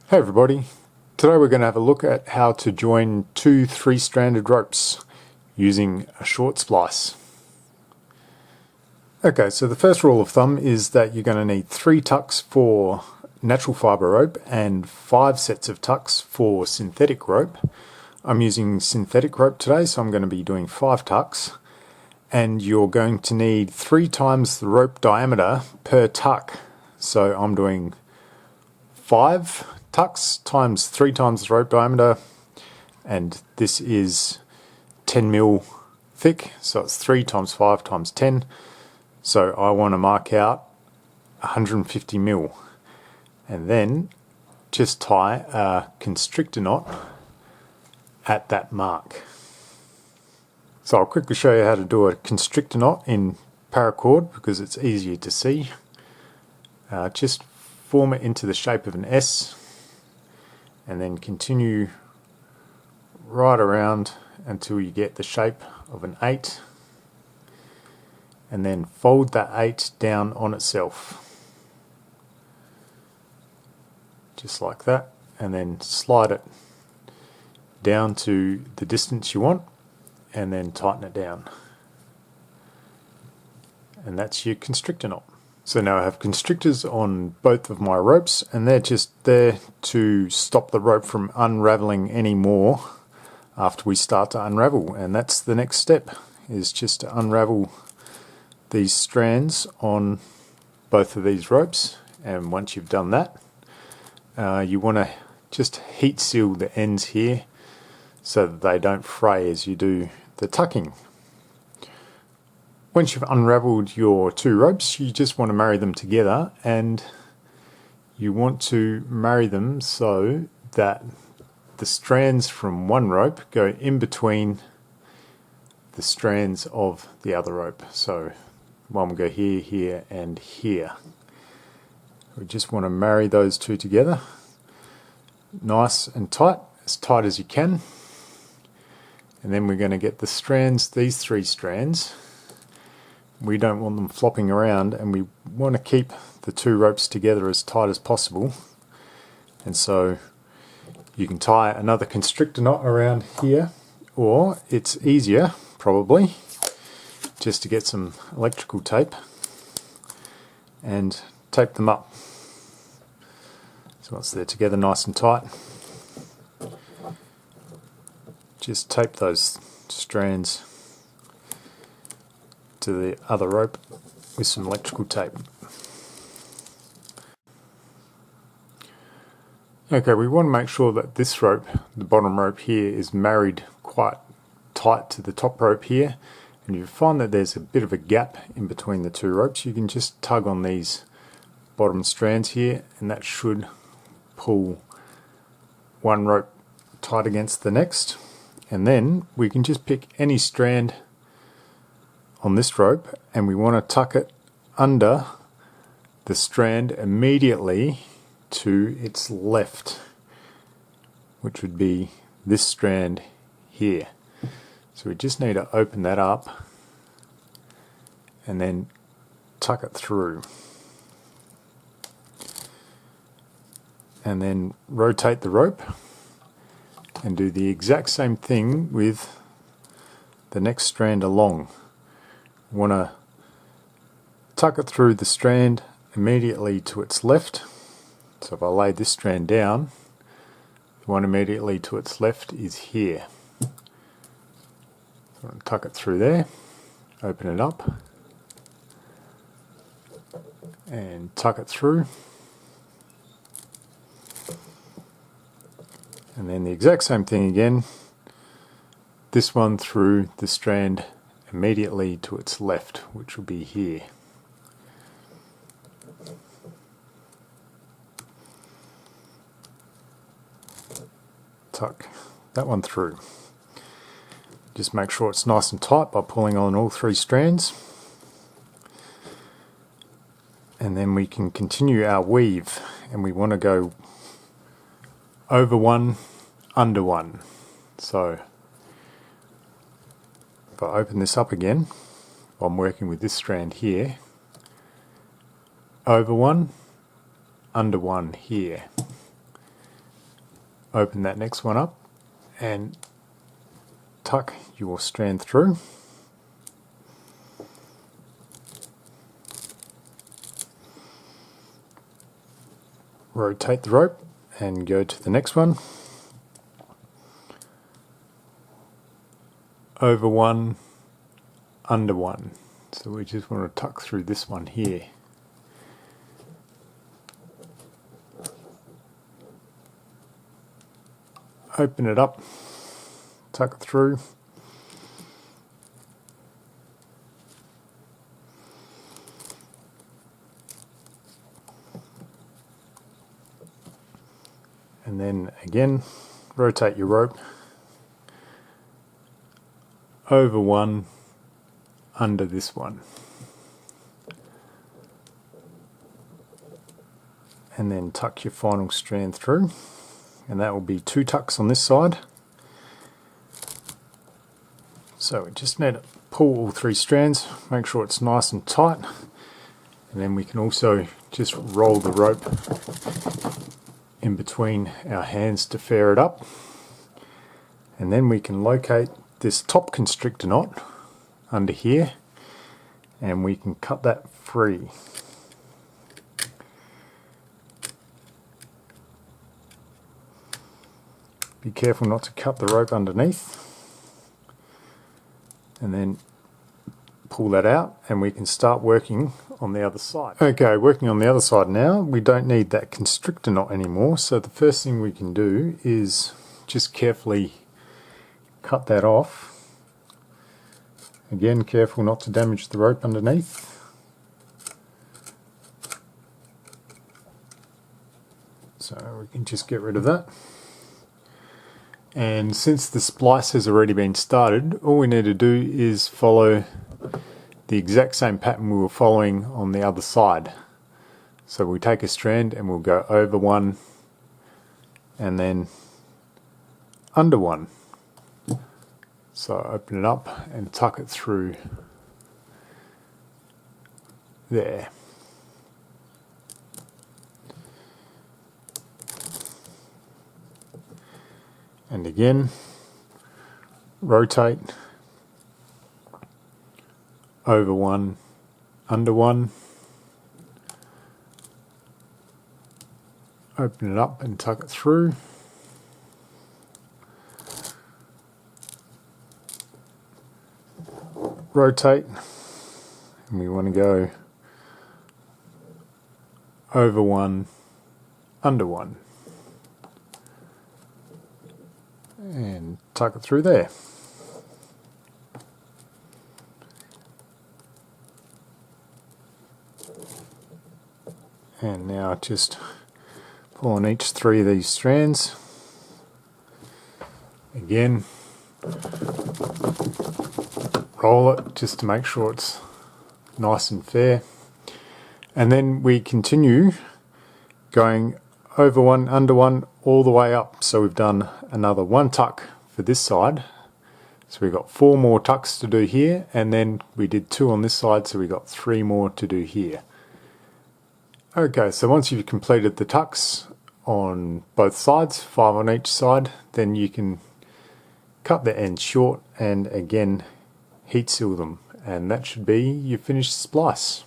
Hey everybody, today we're going to have a look at how to join two three-stranded ropes using a short splice. Okay, so the first rule of thumb is that you're going to need 3 tucks for natural fibre rope and 5 sets of tucks for synthetic rope. I'm using synthetic rope today, so I'm going to be doing 5 tucks, and you're going to need 3 times the rope diameter per tuck. So I'm doing 5 tucks times 3 times the rope diameter, and this is 10 mil thick, so it's 3 times 5 times 10. So I want to mark out 150 mil, and then just tie a constrictor knot at that mark. So I'll quickly show you how to do a constrictor knot in paracord because it's easier to see. Just form it into the shape of an S and then continue right around until you get the shape of an 8, and then fold that 8 down on itself just like that, and then slide it down to the distance you want and then tighten it down, and that's your constrictor knot. So now I have constrictors on both of my ropes, and they're just there to stop the rope from unraveling anymore after we start to unravel, and that's the next step, is just to unravel these strands on both of these ropes. And once you've done that, you want to just heat seal the ends here so that they don't fray as you do the tucking. Once you've unraveled your 2 ropes, you just want to marry them together, and you want to marry them so that the strands from one rope go in between the strands of the other rope. So one will go here, here and here. We just want to marry those 2 together nice and tight as you can, and then we're going to get the strands, these 3 strands. We don't want them flopping around, and we want to keep the 2 ropes together as tight as possible. And so you can tie another constrictor knot around here, or it's easier probably just to get some electrical tape and tape them up. So once they're together nice and tight, just tape those strands to the other rope with some electrical tape. Okay, we want to make sure that this rope, the bottom rope here, is married quite tight to the top rope here, and if you find that there's a bit of a gap in between the 2 ropes, you can just tug on these bottom strands here, and that should pull one rope tight against the next. And then we can just pick any strand on this rope, and we want to tuck it under the strand immediately to its left, which would be this strand here. So we just need to open that up and then tuck it through, and then rotate the rope and do the exact same thing with the next strand along. Want to tuck it through the strand immediately to its left. So if I lay this strand down, the one immediately to its left is here. So I'm going to tuck it through there, open it up, and tuck it through. And then the exact same thing again, this one through the strand immediately to its left, which will be here. Tuck that one through. Just make sure it's nice and tight by pulling on all 3 strands, and then we can continue our weave, and we want to go over 1, under 1. So if I open this up again, I'm working with this strand here, over 1, under 1 here. open that next one up and tuck your strand through. Rotate the rope and go to the next one. Over one, under one. So we just want to tuck through this one here. Open it up, tuck it through. And then again, rotate your rope. Over one, under this one. And then tuck your final strand through. And that will be 2 tucks on this side. So we just need to pull all 3 strands, make sure it's nice and tight. And then we can also just roll the rope in between our hands to fair it up. And then we can locate this top constrictor knot under here and we can cut that free. Be careful not to cut the rope underneath, and then pull that out and we can start working on the other side. Okay, working on the other side now, we don't need that constrictor knot anymore, so the first thing we can do is just carefully cut that off. Again, careful not to damage the rope underneath. So we can just get rid of that. And since the splice has already been started, all we need to do is follow the exact same pattern we were following on the other side. So we take a strand and we'll go over one and then under one. So open it up and tuck it through there. And again, rotate over one, under one, open it up and tuck it through. Rotate, and we want to go over one, under one. And tuck it through there. And now just pull on each 3 of these strands. Again, roll it just to make sure it's nice and fair. And then we continue going over one, under one, all the way up. So we've done another 1 tuck for this side. So we've got 4 more tucks to do here, and then we did 2 on this side, so we've got 3 more to do here. Okay, so once you've completed the tucks on both sides, 5 on each side, then you can cut the ends short and again heat seal them, and that should be your finished splice.